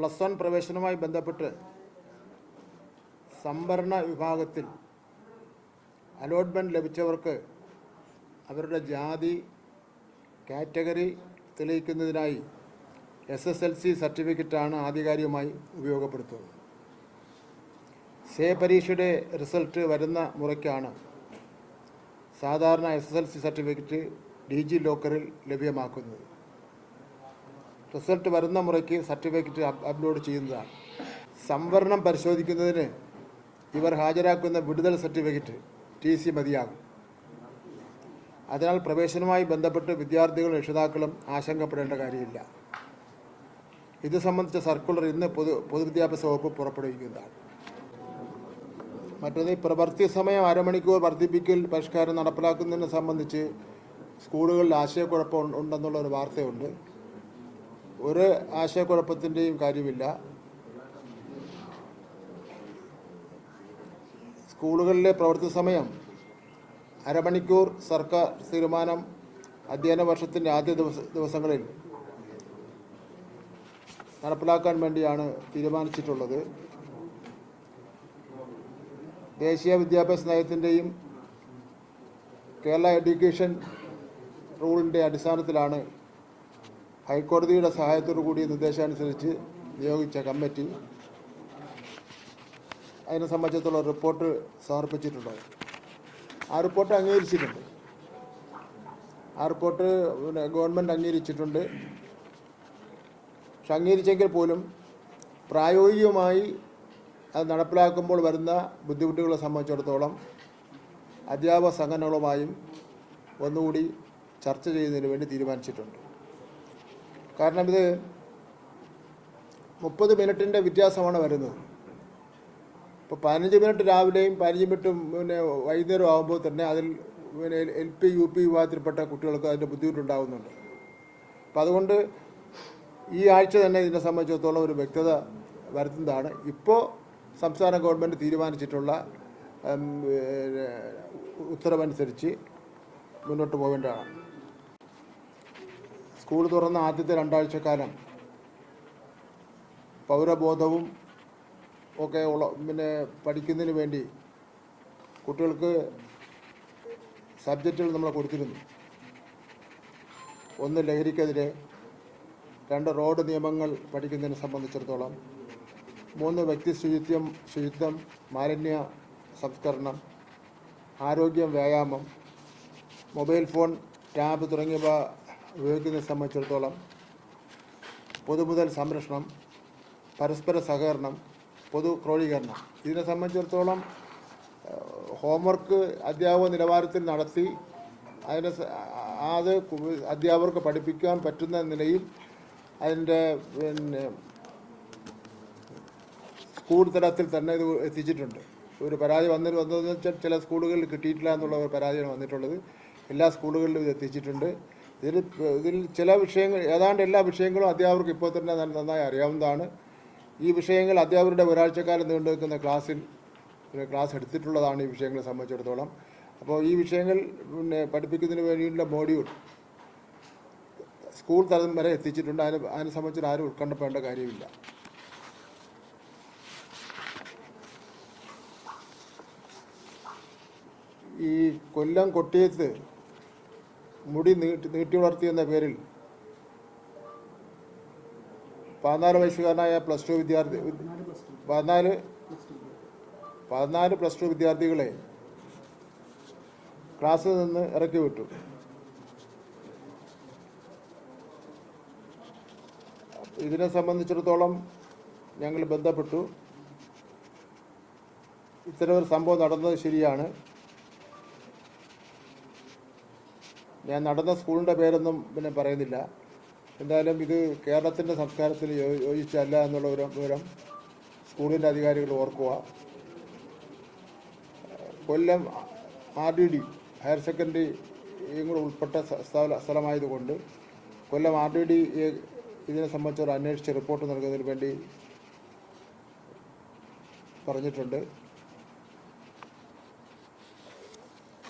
+1 പ്രവേശനവുമായി ബന്ധപ്പെട്ട് സംവരണ വിഭാഗത്തിൽ അലോട്ട്മെൻറ്റ് ലഭിച്ചവർക്ക് അവരുടെ ജാതി കാറ്റഗറി തെളിയിക്കുന്നതിനായി SSLC സർട്ടിഫിക്കറ്റാണ് ആധികാരികമായി ഉപയോഗപ്പെടുത്തുന്നത്. പരീക്ഷയുടെ റിസൾട്ട് വരുന്ന മുറയ്ക്കാണ് സാധാരണ SSLC സർട്ടിഫിക്കറ്റ് DG ലോക്കറിൽ ലഭ്യമാക്കുന്നത്. റിസൾട്ട് വരുന്ന മുറയ്ക്ക് സർട്ടിഫിക്കറ്റ് അപ്ലോഡ് ചെയ്യുന്നതാണ്. സംവരണം പരിശോധിക്കുന്നതിന് ഇവർ ഹാജരാക്കുന്ന വിടുതൽ സർട്ടിഫിക്കറ്റ് TC മതിയാകും. അതിനാൽ പ്രവേശനവുമായി ബന്ധപ്പെട്ട് വിദ്യാർത്ഥികളും രക്ഷിതാക്കളും ആശങ്കപ്പെടേണ്ട കാര്യമില്ല. ഇത് സംബന്ധിച്ച സർക്കുലർ ഇന്ന് പൊതുവിദ്യാഭ്യാസ വകുപ്പ് പുറപ്പെടുവിക്കുന്നതാണ്. മറ്റൊന്ന്, പ്രവൃത്തി സമയം അരമണിക്കൂർ വർദ്ധിപ്പിക്കൽ പരിഷ്കാരം നടപ്പിലാക്കുന്നതിനെ സംബന്ധിച്ച് സ്കൂളുകളിൽ ആശയക്കുഴപ്പം ഉണ്ടെന്നുള്ളൊരു വാർത്തയുണ്ട്. ഒരു ആശയക്കുഴപ്പത്തിൻ്റെയും കാര്യമില്ല. സ്കൂളുകളിലെ പ്രവൃത്തി സമയം അരമണിക്കൂർ സർക്കാർ തീരുമാനം അധ്യയന വർഷത്തിൻ്റെ ആദ്യ ദിവസങ്ങളിൽ നടപ്പിലാക്കാൻ വേണ്ടിയാണ് തീരുമാനിച്ചിട്ടുള്ളത്. ദേശീയ വിദ്യാഭ്യാസ നയത്തിൻ്റെയും കേരള എഡ്യൂക്കേഷൻ റൂളിൻ്റെ അടിസ്ഥാനത്തിലാണ് ഹൈക്കോടതിയുടെ സഹായത്തോടു കൂടി നിർദ്ദേശാനുസരിച്ച് നിയോഗിച്ച കമ്മിറ്റി അതിനെ സംബന്ധിച്ചിടത്തോളം റിപ്പോർട്ട് സമർപ്പിച്ചിട്ടുണ്ട്. ആ റിപ്പോർട്ട് അംഗീകരിച്ചിട്ടുണ്ട്. ആ റിപ്പോർട്ട് ഗവൺമെൻറ് അംഗീകരിച്ചിട്ടുണ്ട്. പക്ഷെ അംഗീകരിച്ചെങ്കിൽ പോലും പ്രായോഗികമായി അത് നടപ്പിലാക്കുമ്പോൾ വരുന്ന ബുദ്ധിമുട്ടുകളെ സംബന്ധിച്ചിടത്തോളം അധ്യാപക സംഘടനകളുമായും ഒന്നുകൂടി ചർച്ച ചെയ്യുന്നതിന് വേണ്ടി തീരുമാനിച്ചിട്ടുണ്ട്. കാരണം ഇത് 30 മിനിറ്റിൻ്റെ വ്യത്യാസമാണ് വരുന്നത്. ഇപ്പോൾ 15 മിനിറ്റ് രാവിലെയും 15 മിനിറ്റ് വൈകുന്നേരം ആകുമ്പോൾ തന്നെ അതിൽ LP UP വിഭാഗത്തിൽപ്പെട്ട കുട്ടികൾക്ക് അതിൻ്റെ ബുദ്ധിമുട്ടുണ്ടാകുന്നുണ്ട്. അപ്പോൾ അതുകൊണ്ട് ഈ ആഴ്ച തന്നെ ഇതിനെ സംബന്ധിച്ചിടത്തോളം ഒരു വ്യക്തത വരുത്തുന്നതാണ്. ഇപ്പോൾ സംസ്ഥാന ഗവൺമെൻറ് തീരുമാനിച്ചിട്ടുള്ള ഉത്തരവനുസരിച്ച് മുന്നോട്ട് പോകേണ്ടതാണ്. സ്കൂൾ തുറന്ന ആദ്യത്തെ 2 ആഴ്ചക്കാലം പൗരബോധവും ഒക്കെ പഠിക്കുന്നതിന് വേണ്ടി കുട്ടികൾക്ക് സബ്ജക്റ്റുകൾ നമ്മൾ കൊടുത്തിരുന്നു. 1 ലഹരിക്കെതിരെ, 2 റോഡ് നിയമങ്ങൾ പഠിക്കുന്നതിനെ സംബന്ധിച്ചിടത്തോളം, 3 വ്യക്തി ശുചിത്വം, മാലിന്യ സംസ്കരണം, ആരോഗ്യം, വ്യായാമം, മൊബൈൽ ഫോൺ, ടാബ് തുടങ്ങിയവ ഉപയോഗിക്കുന്നതിനെ സംബന്ധിച്ചിടത്തോളം പൊതുമുതൽ സംരക്ഷണം, പരസ്പര സഹകരണം, പൊതു ക്രോഡീകരണം. ഇതിനെ സംബന്ധിച്ചിടത്തോളം ഹോംവർക്ക് അധ്യാപക നിലവാരത്തിൽ നടത്തി അത് അധ്യാപകർക്ക് പഠിപ്പിക്കാൻ പറ്റുന്ന നിലയിൽ അതിൻ്റെ സ്കൂൾ തലത്തിൽ തന്നെ ഇത് എത്തിച്ചിട്ടുണ്ട്. ഒരു പരാതി വന്നതെന്ന് വെച്ചാൽ ചില സ്കൂളുകളിൽ കിട്ടിയിട്ടില്ല എന്നുള്ള ഒരു പരാതിയാണ് വന്നിട്ടുള്ളത്. എല്ലാ സ്കൂളുകളിലും ഇത് എത്തിച്ചിട്ടുണ്ട്. ഇതിൽ ചില വിഷയങ്ങൾ, ഏതാണ്ട് എല്ലാ വിഷയങ്ങളും അധ്യാപകർക്ക് ഇപ്പോൾ തന്നെ നന്നായി അറിയാവുന്നതാണ്. ഈ വിഷയങ്ങൾ അധ്യാപകരുടെ ഒരാഴ്ചക്കാലം നീണ്ടു നിൽക്കുന്ന ക്ലാസ് എടുത്തിട്ടുള്ളതാണ് ഈ വിഷയങ്ങളെ സംബന്ധിച്ചിടത്തോളം. അപ്പോൾ ഈ വിഷയങ്ങൾ പഠിപ്പിക്കുന്നതിന് വേണ്ടിയുള്ള മോഡ്യൂൾ സ്കൂൾ തലം വരെ എത്തിച്ചിട്ടുണ്ട്. അതിനെ സംബന്ധിച്ച് ആരും ഉത്കണ്ഠപ്പെടേണ്ട കാര്യമില്ല. ഈ കൊല്ലം കൊട്ടിയത്ത് മുടി നീട്ടി വളർത്തിയെന്ന പേരിൽ 14 വയസ്സുകാരനായ +2 വിദ്യാർത്ഥി 14 +2 വിദ്യാർത്ഥികളെ ക്ലാസ്സിൽ നിന്ന് ഇറക്കി വിട്ടു. ഇതിനെ സംബന്ധിച്ചിടത്തോളം ഞങ്ങൾ ബന്ധപ്പെട്ടു. ഇത്തരമൊരു സംഭവം നടന്നത് ശരിയാണ്. ഞാൻ നടന്ന സ്കൂളിൻ്റെ പേരൊന്നും പറയുന്നില്ല. എന്തായാലും ഇത് കേരളത്തിൻ്റെ സംസ്കാരത്തിന് യോജിച്ചല്ല എന്നുള്ള വിവരം സ്കൂളിൻ്റെ അധികാരികൾ ഓർക്കുക. കൊല്ലം RDD ഹയർ സെക്കൻഡറിയും കൂടെ ഉൾപ്പെട്ട സ്ഥലമായതുകൊണ്ട് കൊല്ലം RDD ഇതിനെ സംബന്ധിച്ച് ഒരു അന്വേഷിച്ച് റിപ്പോർട്ട് നൽകുന്നതിന് വേണ്ടി പറഞ്ഞിട്ടുണ്ട്.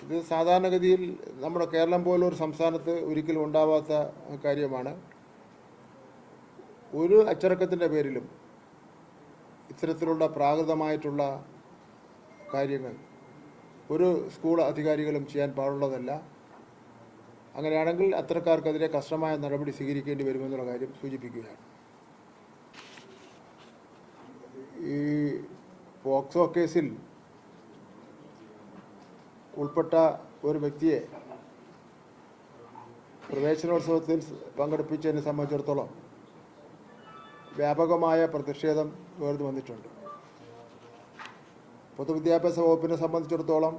ഇത് സാധാരണഗതിയിൽ നമ്മുടെ കേരളം പോലൊരു സംസ്ഥാനത്ത് ഒരിക്കലും ഉണ്ടാവാത്ത കാര്യമാണ്. ഒരു അച്ചടക്കത്തിൻ്റെ പേരിലും ഇത്തരത്തിലുള്ള പ്രാകൃതമായിട്ടുള്ള കാര്യങ്ങൾ ഒരു സ്കൂൾ അധികാരികളും ചെയ്യാൻ പാടുള്ളതല്ല. അങ്ങനെയാണെങ്കിൽ അത്തരക്കാർക്കെതിരെ കർശനമായ നടപടി സ്വീകരിക്കേണ്ടി വരുമെന്നുള്ള കാര്യം സൂചിപ്പിക്കുകയാണ്. ഈ പോക്സോ കേസിൽ ഉൾപ്പെട്ട ഒരു വ്യക്തിയെ പ്രവേശനോത്സവത്തിൽ പങ്കെടുപ്പിച്ചതിനെ സംബന്ധിച്ചിടത്തോളം വ്യാപകമായ പ്രതിഷേധം ഉയർന്നു വന്നിട്ടുണ്ട്. പൊതുവിദ്യാഭ്യാസ വകുപ്പിനെ സംബന്ധിച്ചിടത്തോളം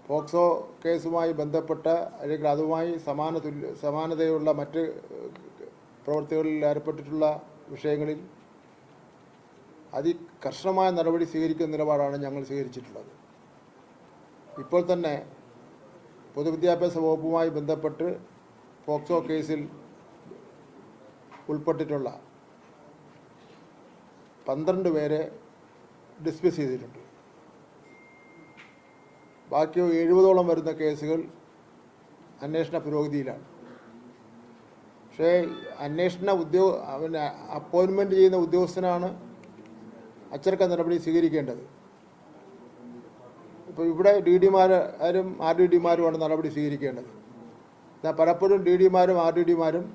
പോക്സോ കേസുമായി ബന്ധപ്പെട്ട അല്ലെങ്കിൽ അതുമായി സമാനതയുള്ള മറ്റ് പ്രവൃത്തികളിൽ ഏർപ്പെട്ടിട്ടുള്ള വിഷയങ്ങളിൽ അതികർശനമായ നടപടി സ്വീകരിക്കുന്ന നിലപാടാണ് ഞങ്ങൾ സ്വീകരിച്ചിട്ടുള്ളത്. ഇപ്പോൾ തന്നെ പൊതുവിദ്യാഭ്യാസ വകുപ്പുമായി ബന്ധപ്പെട്ട് പോക്സോ കേസിൽ ഉൾപ്പെട്ടിട്ടുള്ള 12 പേരെ ഡിസ്മിസ് ചെയ്തിട്ടുണ്ട്. ബാക്കി 70ഓളം വരുന്ന കേസുകൾ അന്വേഷണ പുരോഗതിയിലാണ്. പക്ഷേ അന്വേഷണ അപ്പോയിൻമെൻറ്റ് ചെയ്യുന്ന ഉദ്യോഗസ്ഥനാണ് അച്ചടക്ക നടപടി സ്വീകരിക്കേണ്ടത്. ഇപ്പോൾ ഇവിടെ DD-മാരും RDD-മാരുമാണ് നടപടി സ്വീകരിക്കേണ്ടത്. എന്നാൽ പലപ്പോഴും DD-മാരും RDD-മാരും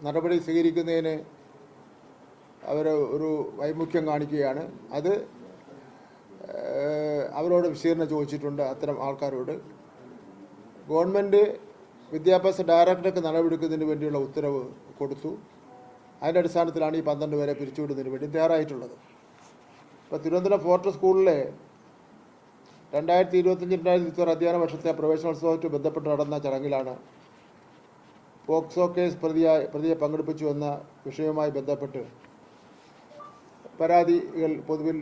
നടപടി സ്വീകരിക്കുന്നതിന് അവർ ഒരു വൈമുഖ്യം കാണിക്കുകയാണ്. അത് അവരോട് വിശദീകരണം ചോദിച്ചിട്ടുണ്ട്. അത്തരം ആൾക്കാരോട് ഗവൺമെൻറ് വിദ്യാഭ്യാസ ഡയറക്ടർക്ക് നടപടിയെടുക്കുന്നതിന് വേണ്ടിയുള്ള ഉത്തരവ് കൊടുത്തു. അതിൻ്റെ അടിസ്ഥാനത്തിലാണ് ഈ 12 പേരെ പിരിച്ചുവിടുന്നതിന് വേണ്ടി തയ്യാറായിട്ടുള്ളത്. ഇപ്പോൾ തിരുവനന്തപുരം ഫോർട്ട് സ്കൂളിലെ 2025-2026 അധ്യയന വർഷത്തെ പ്രവേശനോത്സവവുമായി ബന്ധപ്പെട്ട് നടന്ന ചടങ്ങിലാണ് പോക്സോ കേസ് പ്രതിയെ പങ്കെടുപ്പിച്ചു എന്ന വിഷയവുമായി ബന്ധപ്പെട്ട് പരാതികൾ പൊതുവിൽ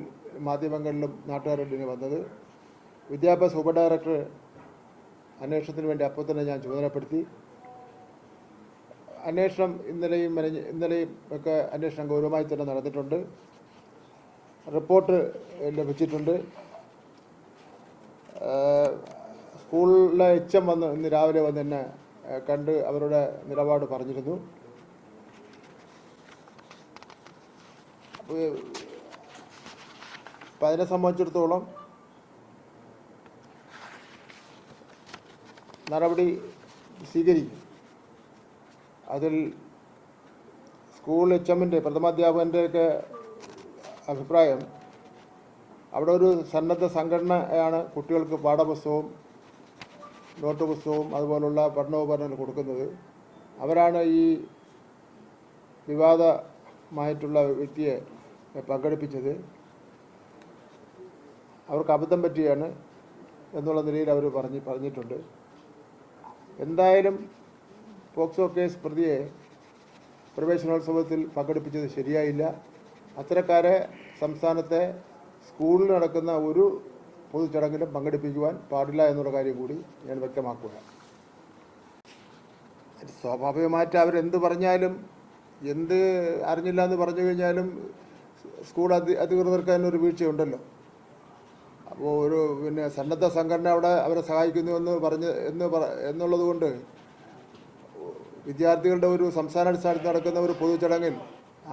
മാധ്യമങ്ങളിലും നാട്ടുകാരുടെ വന്നത്. വിദ്യാഭ്യാസ ഉപഡയറക്ടർ അന്വേഷണത്തിന് വേണ്ടി അപ്പോൾ തന്നെ ഞാൻ ചുമതലപ്പെടുത്തി. അന്വേഷണം ഇന്നലെയും ഒക്കെ അന്വേഷണം ഗൗരവമായി തന്നെ നടന്നിട്ടുണ്ട്. റിപ്പോർട്ട് ലഭിച്ചിട്ടുണ്ട്. സ്കൂളിലെ HM വന്ന് ഇന്ന് രാവിലെ വന്ന് എന്നെ കണ്ട് അവരുടെ നിലപാട് പറഞ്ഞിരുന്നു. അപ്പം അതിനെ സംബന്ധിച്ചിടത്തോളം നടപടി സ്വീകരിക്കും. അതിൽ സ്കൂൾ HM-ൻ്റെ പ്രഥമാധ്യാപകൻ്റെയൊക്കെ അഭിപ്രായം അവിടെ ഒരു സന്നദ്ധ സംഘടനയാണ് കുട്ടികൾക്ക് പാഠപുസ്തകവും നോട്ട് പുസ്തകവും അതുപോലുള്ള പഠനോപകരണങ്ങൾ കൊടുക്കുന്നത്. അവരാണ് ഈ വിവാദമായിട്ടുള്ള വ്യക്തിയെ പങ്കെടുപ്പിച്ചത്. അവർക്ക് അബദ്ധം പറ്റിയാണ് എന്നുള്ള നിലയിൽ അവർ പറഞ്ഞിട്ടുണ്ട്. എന്തായാലും പോക്സോ കേസ് പ്രതിയെ പ്രവേശനോത്സവത്തിൽ പങ്കെടുപ്പിച്ചത് ശരിയായില്ല. അത്തരക്കാരെ സംസ്ഥാനത്തെ സ്കൂളിൽ നടക്കുന്ന ഒരു പൊതുചടങ്ങിലും പങ്കെടുപ്പിക്കുവാൻ പാടില്ല എന്നുള്ള കാര്യം കൂടി ഞാൻ വ്യക്തമാക്കുക. സ്വാഭാവികമായിട്ട് അവരെന്ത് പറഞ്ഞാലും എന്ത് അറിഞ്ഞില്ല എന്ന് പറഞ്ഞു കഴിഞ്ഞാലും സ്കൂൾ അധികൃതർക്ക് അതിനൊരു വീഴ്ചയുണ്ടല്ലോ. അപ്പോൾ ഒരു സന്നദ്ധ സംഘടന അവിടെ അവരെ സഹായിക്കുന്നു എന്നുള്ളത് കൊണ്ട് വിദ്യാർത്ഥികളുടെ ഒരു സംസ്ഥാനാടിസ്ഥാനത്ത് നടക്കുന്ന ഒരു പൊതുചടങ്ങിൽ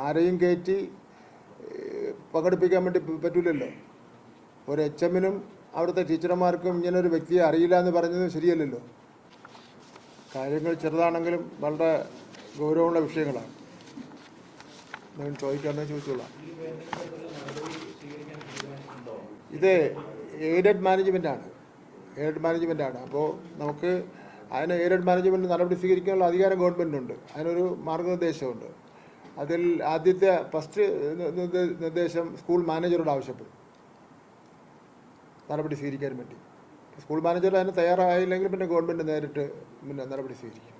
ആരെയും കയറ്റി പങ്കെടുപ്പിക്കാൻ വേണ്ടി പറ്റില്ലല്ലോ. ഒരു HM-നും അവിടുത്തെ ടീച്ചർമാർക്കും ഇങ്ങനൊരു വ്യക്തിയെ അറിയില്ല എന്ന് പറഞ്ഞത് ശരിയല്ലല്ലോ. കാര്യങ്ങൾ ചെറുതാണെങ്കിലും വളരെ ഗൗരവമുള്ള വിഷയങ്ങളാണ്. ഞാൻ ചോദിക്കാമെന്ന് ചോദിച്ചോളാം. ഇത് എയ്ഡഡ് മാനേജ്മെൻറ്റാണ്. അപ്പോൾ നമുക്ക് അതിന് എയ്ഡഡ് മാനേജ്മെൻറ്റ് നടപടി സ്വീകരിക്കാനുള്ള അധികാരം ഗവൺമെൻറ്റിനുണ്ട്. അതിനൊരു മാർഗ്ഗനിർദ്ദേശമുണ്ട്. അതിൽ ആദ്യത്തെ ഫസ്റ്റ് നിർദ്ദേശം സ്കൂൾ മാനേജറോട് ആവശ്യപ്പെടും നടപടി സ്വീകരിക്കാൻ വേണ്ടി. സ്കൂൾ മാനേജർ അതിന് തയ്യാറായില്ലെങ്കിൽ പിന്നെ ഗവൺമെൻറ് നേരിട്ട് നടപടി സ്വീകരിക്കും.